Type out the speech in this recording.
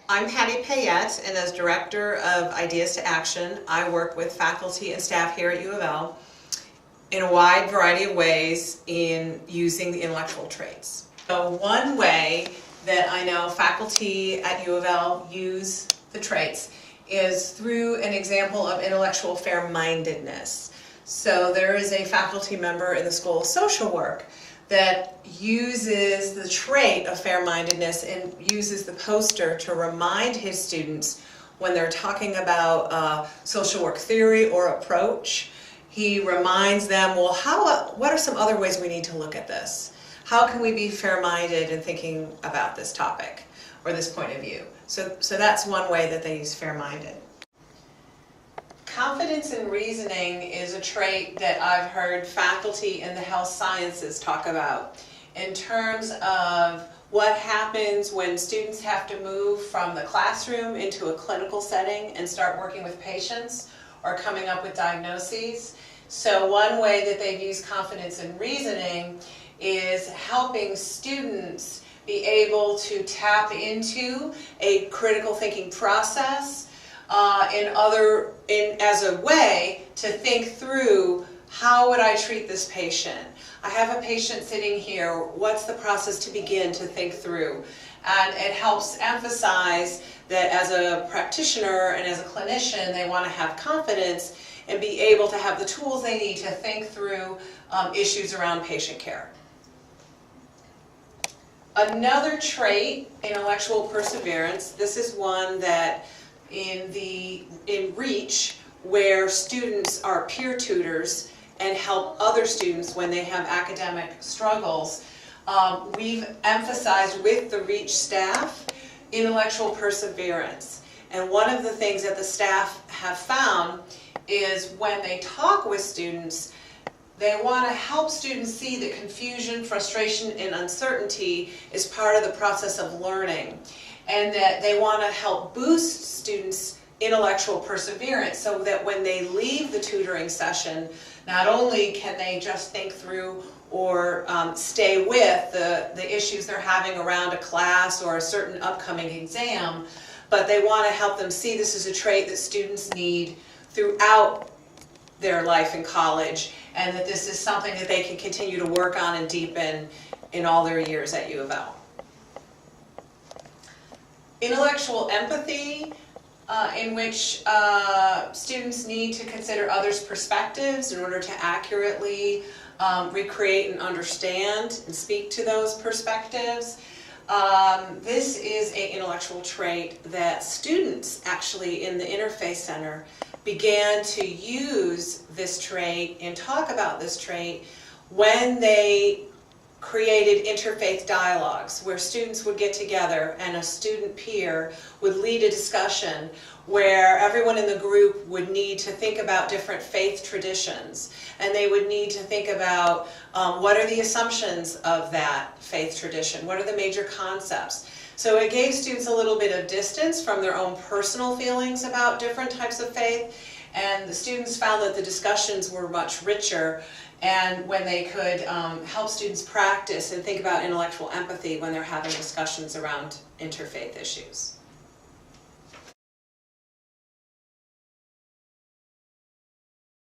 I'm Patty Payette, and as Director of Ideas to Action, I work with faculty and staff here at U of L in a wide variety of ways in using the intellectual traits. So one way that I know faculty at U of L use the traits is through an example of intellectual fair-mindedness. So there is a faculty member in the School of Social Work that uses the trait of fair-mindedness and uses the poster to remind his students when they're talking about social work theory or approach. He reminds them, well, what are some other ways we need to look at this? How can we be fair-minded in thinking about this topic or this point of view? So that's one way that they use fair-minded. Confidence in reasoning is a trait that I've heard faculty in the health sciences talk about in terms of what happens when students have to move from the classroom into a clinical setting and start working with patients or coming up with diagnoses. So one way that they've used confidence in reasoning is helping students be able to tap into a critical thinking process as a way to think through, how would I treat this patient? I have a patient sitting here, what's the process to begin to think through? And it helps emphasize that as a practitioner and as a clinician, they want to have confidence and be able to have the tools they need to think through issues around patient care. Another trait, intellectual perseverance. This is one that in REACH, where students are peer tutors and help other students when they have academic struggles, we've emphasized with the REACH staff intellectual perseverance. And one of the things that the staff have found is when they talk with students, they want to help students see that confusion, frustration, and uncertainty is part of the process of learning, and that they want to help boost students' intellectual perseverance so that when they leave the tutoring session, not only can they just think through or stay with the issues they're having around a class or a certain upcoming exam, but they want to help them see this is a trait that students need throughout their life in college, and that this is something that they can continue to work on and deepen in all their years at U of L. Intellectual empathy, in which students need to consider others' perspectives in order to accurately recreate and understand and speak to those perspectives. This is an intellectual trait that students actually in the Interfaith Center began to use this trait and talk about this trait when they created interfaith dialogues, where students would get together and a student peer would lead a discussion where everyone in the group would need to think about different faith traditions, and they would need to think about what are the assumptions of that faith tradition, what are the major concepts. So it gave students a little bit of distance from their own personal feelings about different types of faith, and the students found that the discussions were much richer and when they could help students practice and think about intellectual empathy when they're having discussions around interfaith issues.